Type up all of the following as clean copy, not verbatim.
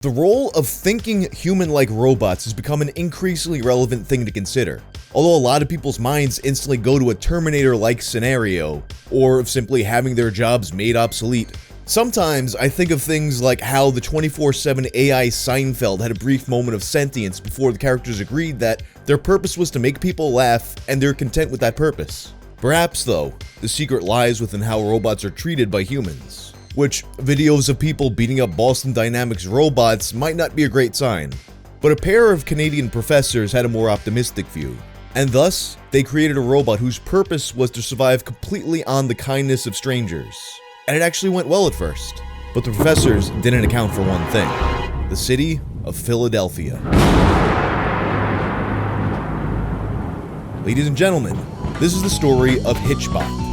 The role of thinking human-like robots has become an increasingly relevant thing to consider, although a lot of people's minds instantly go to a Terminator-like scenario, or of simply having their jobs made obsolete. Sometimes I think of things like how the 24/7 AI Seinfeld had a brief moment of sentience before the characters agreed that their purpose was to make people laugh, and they're content with that purpose. Perhaps, though, the secret lies within how robots are treated by humans. Which, videos of people beating up Boston Dynamics robots might not be a great sign. But a pair of Canadian professors had a more optimistic view. And thus, they created a robot whose purpose was to survive completely on the kindness of strangers. And it actually went well at first. But the professors didn't account for one thing: the city of Philadelphia. Ladies and gentlemen, this is the story of HitchBOT.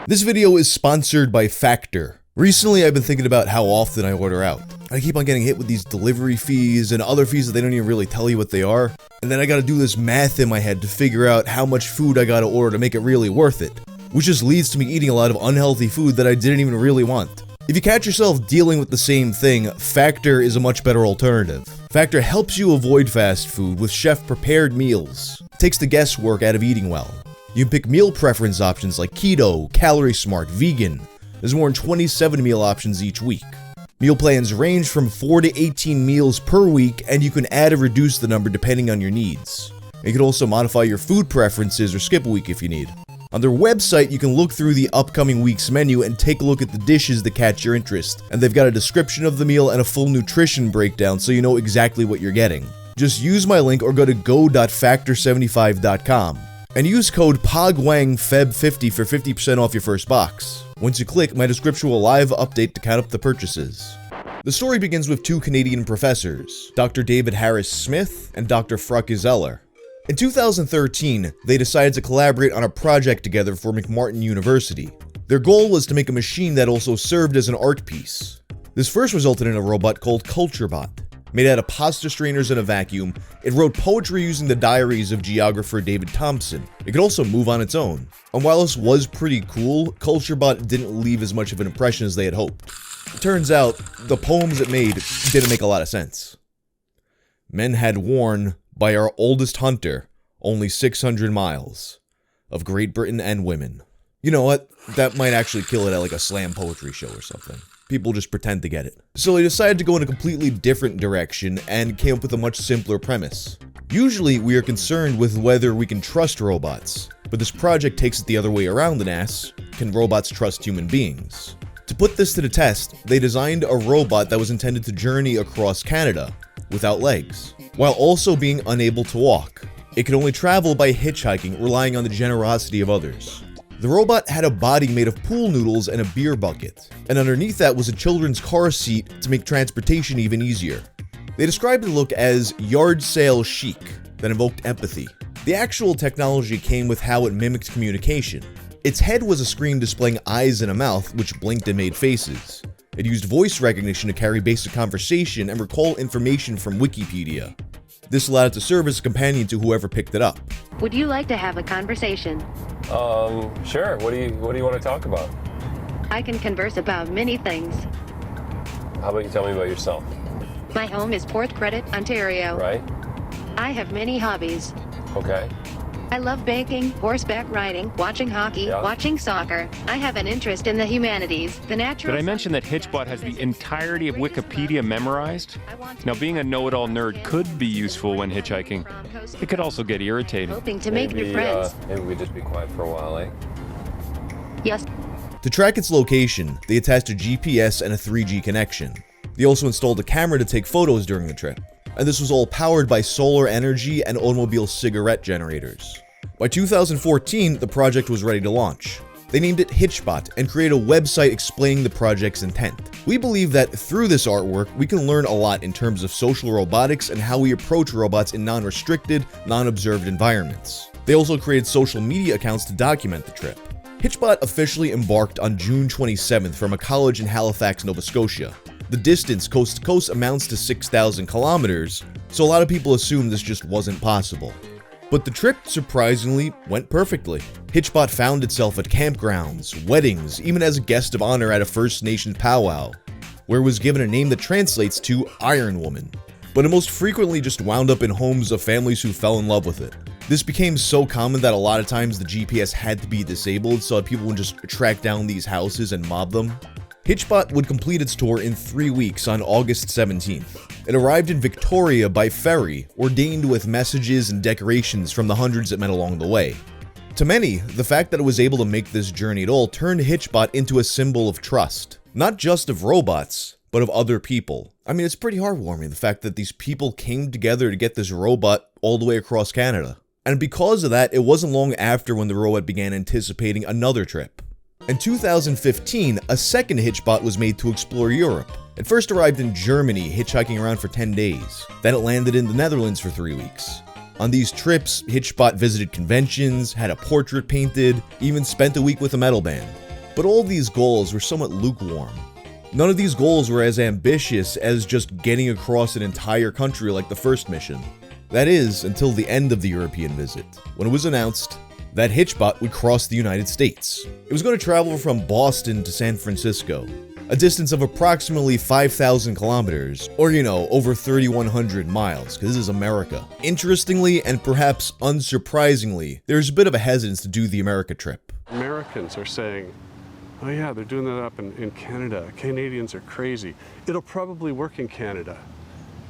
This video is sponsored by Factor. Recently, I've been thinking about how often I order out. I keep on getting hit with these delivery fees and other fees that they don't even really tell you what they are. And then I gotta do this math in my head to figure out how much food I gotta order to make it really worth it. Which just leads to me eating a lot of unhealthy food that I didn't even really want. If you catch yourself dealing with the same thing, Factor is a much better alternative. Factor helps you avoid fast food with chef-prepared meals. It takes the guesswork out of eating well. You can pick meal preference options like keto, calorie smart, vegan. There's more than 27 meal options each week. Meal plans range from 4 to 18 meals per week, and you can add or reduce the number depending on your needs. You can also modify your food preferences or skip a week if you need. On their website, you can look through the upcoming week's menu and take a look at the dishes that catch your interest. And they've got a description of the meal and a full nutrition breakdown so you know exactly what you're getting. Just use my link or go to go.factor75.com. And use code POGWANGFEB50 for 50% off your first box. Once you click, my description will live update to count up the purchases. The story begins with two Canadian professors, Dr. David Harris Smith and Dr. Frauke Zeller. In 2013, they decided to collaborate on a project together for McMartin University. Their goal was to make a machine that also served as an art piece. This first resulted in a robot called CultureBot. Made out of pasta strainers and a vacuum, it wrote poetry using the diaries of geographer David Thompson. It could also move on its own. And while this was pretty cool, CultureBot didn't leave as much of an impression as they had hoped. It turns out, the poems it made didn't make a lot of sense. Men had worn, by our oldest hunter, only 600 miles, of Great Britain and women. You know what? That might actually kill it at like a slam poetry show or something. People just pretend to get it. So they decided to go in a completely different direction and came up with a much simpler premise. Usually, we are concerned with whether we can trust robots, but this project takes it the other way around and asks, can robots trust human beings? To put this to the test, they designed a robot that was intended to journey across Canada without legs, while also being unable to walk. It could only travel by hitchhiking, relying on the generosity of others. The robot had a body made of pool noodles and a beer bucket, and underneath that was a children's car seat to make transportation even easier. They described the look as yard sale chic that invoked empathy. The actual technology came with how it mimicked communication. Its head was a screen displaying eyes and a mouth which blinked and made faces. It used voice recognition to carry basic conversation and recall information from Wikipedia. This allowed it to serve as a companion to whoever picked it up. Would you like to have a conversation? Sure. What do you want to talk about? I can converse about many things. How about you tell me about yourself? My home is Port Credit, Ontario. Right? I have many hobbies. Okay. I love baking, horseback riding, watching hockey, watching soccer. I have an interest in the humanities, the natural... Did I mention that HitchBOT has the entirety of Wikipedia memorized? Now, being a know-it-all nerd could be useful when hitchhiking. It could also get irritating. Hoping to make new friends. Maybe we just be quiet for a while, eh? Yes. To track its location, they attached a GPS and a 3G connection. They also installed a camera to take photos during the trip. And this was all powered by solar energy and automobile cigarette generators. By 2014, the project was ready to launch. They named it HitchBOT and created a website explaining the project's intent. We believe that through this artwork, we can learn a lot in terms of social robotics and how we approach robots in non-restricted, non-observed environments. They also created social media accounts to document the trip. HitchBOT officially embarked on June 27th from a college in Halifax, Nova Scotia. The distance coast to coast amounts to 6,000 kilometers, so a lot of people assumed this just wasn't possible. But the trip, surprisingly, went perfectly. HitchBOT found itself at campgrounds, weddings, even as a guest of honor at a First Nations powwow, where it was given a name that translates to Iron Woman. But it most frequently just wound up in homes of families who fell in love with it. This became so common that a lot of times the GPS had to be disabled so that people would just track down these houses and mob them. HitchBOT would complete its tour in 3 weeks on August 17th. It arrived in Victoria by ferry, ordained with messages and decorations from the hundreds it met along the way. To many, the fact that it was able to make this journey at all turned HitchBOT into a symbol of trust, not just of robots, but of other people. I mean, it's pretty heartwarming, the fact that these people came together to get this robot all the way across Canada. And because of that, it wasn't long after when the robot began anticipating another trip. In 2015, a second HitchBOT was made to explore Europe. It first arrived in Germany, hitchhiking around for 10 days. Then it landed in the Netherlands for 3 weeks. On these trips, HitchBOT visited conventions, had a portrait painted, even spent a week with a metal band. But all these goals were somewhat lukewarm. None of these goals were as ambitious as just getting across an entire country like the first mission. That is, until the end of the European visit, when it was announced that HitchBOT would cross the United States. It was going to travel from Boston to San Francisco, a distance of approximately 5,000 kilometers, or over 3,100 miles, because this is America. Interestingly, and perhaps unsurprisingly, there's a bit of a hesitance to do the America trip. Americans are saying, oh yeah, they're doing that up in Canada. Canadians are crazy. It'll probably work in Canada.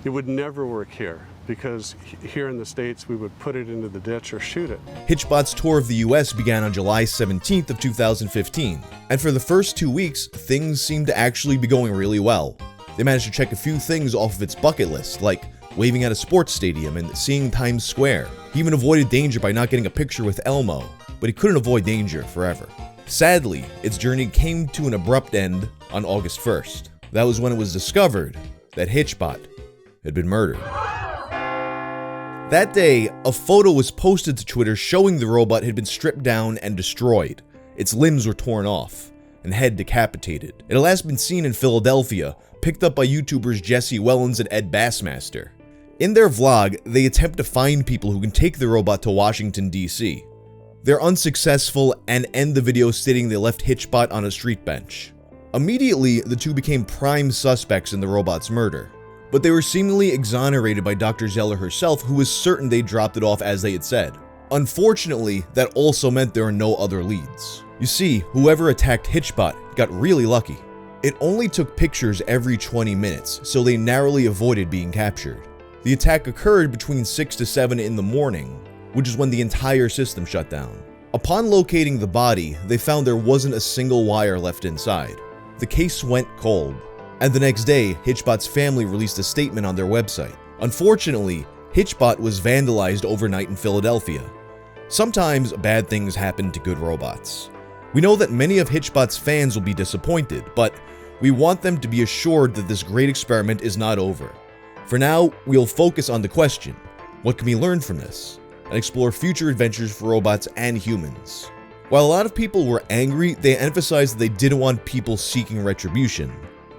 It would never work here, because here in the States, we would put it into the ditch or shoot it. HitchBOT's tour of the US began on July 17th of 2015, and for the first 2 weeks, things seemed to actually be going really well. They managed to check a few things off of its bucket list, like waving at a sports stadium and seeing Times Square. He even avoided danger by not getting a picture with Elmo, but he couldn't avoid danger forever. Sadly, its journey came to an abrupt end on August 1st. That was when it was discovered that HitchBOT had been murdered. That day, a photo was posted to Twitter showing the robot had been stripped down and destroyed. Its limbs were torn off, and head decapitated. It had last been seen in Philadelphia, picked up by YouTubers Jesse Wellens and Ed Bassmaster. In their vlog, they attempt to find people who can take the robot to Washington, D.C. They're unsuccessful and end the video stating they left HitchBOT on a street bench. Immediately, the two became prime suspects in the robot's murder. But they were seemingly exonerated by Dr. Zeller herself, who was certain they dropped it off as they had said. Unfortunately, that also meant there were no other leads. You see, whoever attacked HitchBOT got really lucky. It only took pictures every 20 minutes, so they narrowly avoided being captured. The attack occurred between 6 to 7 in the morning, which is when the entire system shut down. Upon locating the body, they found there wasn't a single wire left inside. The case went cold. And the next day, HitchBOT's family released a statement on their website. Unfortunately, HitchBOT was vandalized overnight in Philadelphia. Sometimes bad things happen to good robots. We know that many of HitchBOT's fans will be disappointed, but we want them to be assured that this great experiment is not over. For now, we'll focus on the question, what can we learn from this? And explore future adventures for robots and humans. While a lot of people were angry, they emphasized that they didn't want people seeking retribution.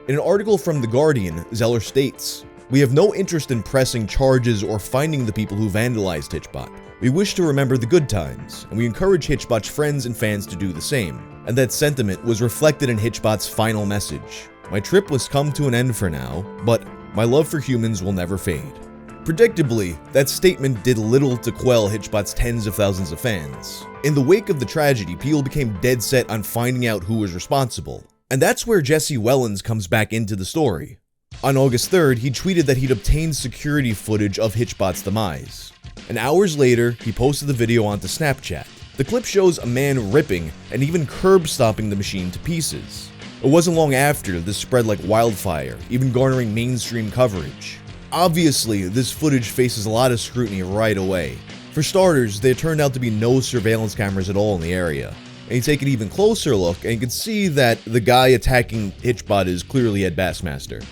In an article from The Guardian, Zeller states, "We have no interest in pressing charges or finding the people who vandalized HitchBOT. We wish to remember the good times, and we encourage HitchBOT's friends and fans to do the same." And that sentiment was reflected in HitchBOT's final message. "My trip was come to an end for now, but my love for humans will never fade." Predictably, that statement did little to quell HitchBOT's tens of thousands of fans. In the wake of the tragedy, people became dead set on finding out who was responsible. And that's where Jesse Wellens comes back into the story. On August 3rd, he tweeted that he'd obtained security footage of HitchBOT's demise. And hours later, he posted the video onto Snapchat. The clip shows a man ripping and even curb stomping the machine to pieces. It wasn't long after this spread like wildfire, even garnering mainstream coverage. Obviously, this footage faces a lot of scrutiny right away. For starters, there turned out to be no surveillance cameras at all in the area. And you take an even closer look, and you can see that the guy attacking HitchBOT is clearly Ed Bassmaster.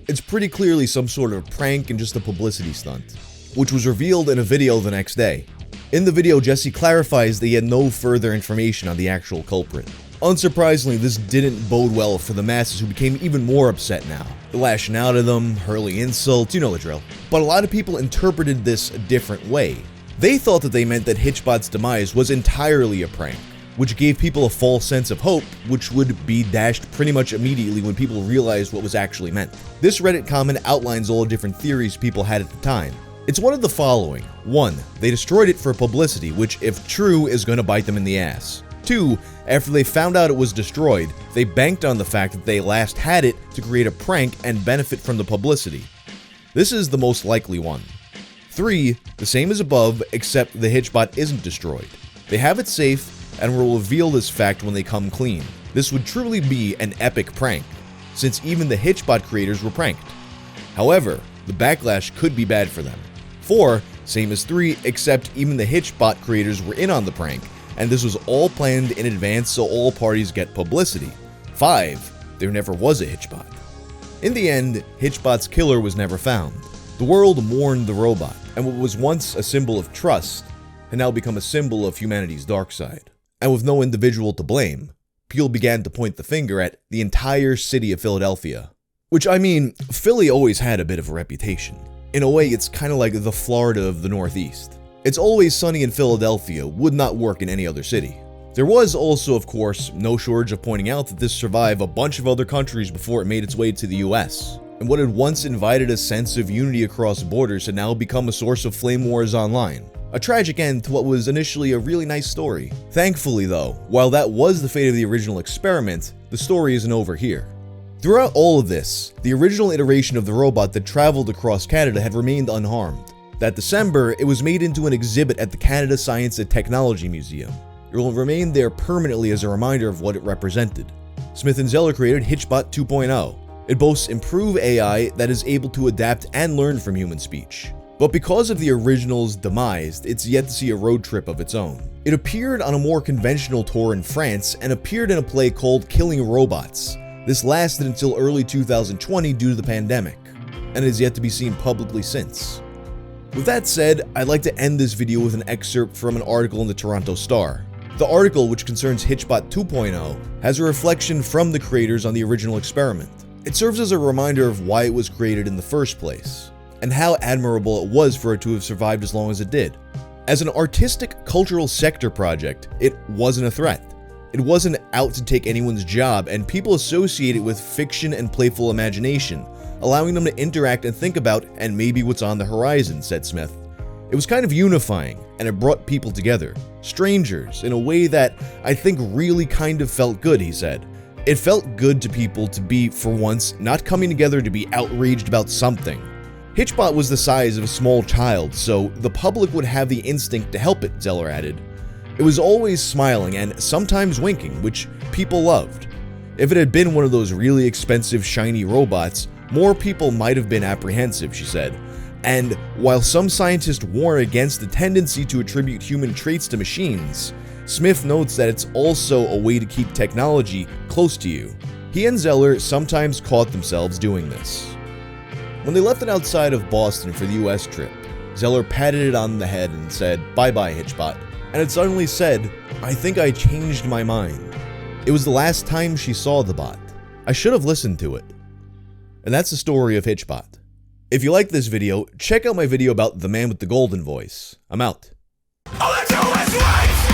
It's pretty clearly some sort of prank and just a publicity stunt, which was revealed in a video the next day. In the video, Jesse clarifies that he had no further information on the actual culprit. Unsurprisingly, this didn't bode well for the masses, who became even more upset now. They're lashing out at them, hurling insults, you know the drill. But a lot of people interpreted this a different way. They thought that they meant that HitchBOT's demise was entirely a prank, which gave people a false sense of hope, which would be dashed pretty much immediately when people realized what was actually meant. This Reddit comment outlines all the different theories people had at the time. It's one of the following. 1. They destroyed it for publicity, which, if true, is going to bite them in the ass. 2. After they found out it was destroyed, they banked on the fact that they last had it to create a prank and benefit from the publicity. This is the most likely one. 3. The same as above, except the HitchBOT isn't destroyed. They have it safe and will reveal this fact when they come clean. This would truly be an epic prank, since even the HitchBOT creators were pranked. However, the backlash could be bad for them. 4. Same as 3, except even the HitchBOT creators were in on the prank, and this was all planned in advance so all parties get publicity. 5. There never was a HitchBOT. In the end, HitchBOT's killer was never found. The world mourned the robot, and what was once a symbol of trust had now become a symbol of humanity's dark side. And with no individual to blame, people began to point the finger at the entire city of Philadelphia. Which, I mean, Philly always had a bit of a reputation. In a way, it's kind of like the Florida of the Northeast. It's always sunny in Philadelphia would not work in any other city. There was also, of course, no shortage of pointing out that this survived a bunch of other countries before it made its way to the US. And what had once invited a sense of unity across borders had now become a source of flame wars online. A tragic end to what was initially a really nice story. Thankfully though, while that was the fate of the original experiment, the story isn't over here. Throughout all of this, the original iteration of the robot that traveled across Canada had remained unharmed. That December, it was made into an exhibit at the Canada Science and Technology Museum. It will remain there permanently as a reminder of what it represented. Smith and Zeller created HitchBOT 2.0. It boasts improved AI that is able to adapt and learn from human speech. But because of the original's demise, it's yet to see a road trip of its own. It appeared on a more conventional tour in France and appeared in a play called Killing Robots. This lasted until early 2020 due to the pandemic, and is yet to be seen publicly since. With that said, I'd like to end this video with an excerpt from an article in the Toronto Star. The article, which concerns HitchBOT 2.0, has a reflection from the creators on the original experiment. It serves as a reminder of why it was created in the first place, and how admirable it was for it to have survived as long as it did. As an artistic cultural sector project, it wasn't a threat. It wasn't out to take anyone's job, and people associate it with fiction and playful imagination, allowing them to interact and think about and maybe what's on the horizon, said Smith. It was kind of unifying, and it brought people together, strangers, in a way that I think really kind of felt good, he said. It felt good to people to be, for once, not coming together to be outraged about something. HitchBOT was the size of a small child, so the public would have the instinct to help it, Zeller added. It was always smiling and sometimes winking, which people loved. If it had been one of those really expensive shiny robots, more people might have been apprehensive, she said. And while some scientists warn against the tendency to attribute human traits to machines, Smith notes that it's also a way to keep technology close to you. He and Zeller sometimes caught themselves doing this. When they left it outside of Boston for the US trip, Zeller patted it on the head and said, "Bye-bye, HitchBOT." And it suddenly said, "I think I changed my mind." It was the last time she saw the bot. I should have listened to it. And that's the story of HitchBOT. If you like this video, check out my video about the man with the golden voice. I'm out. All I do is right!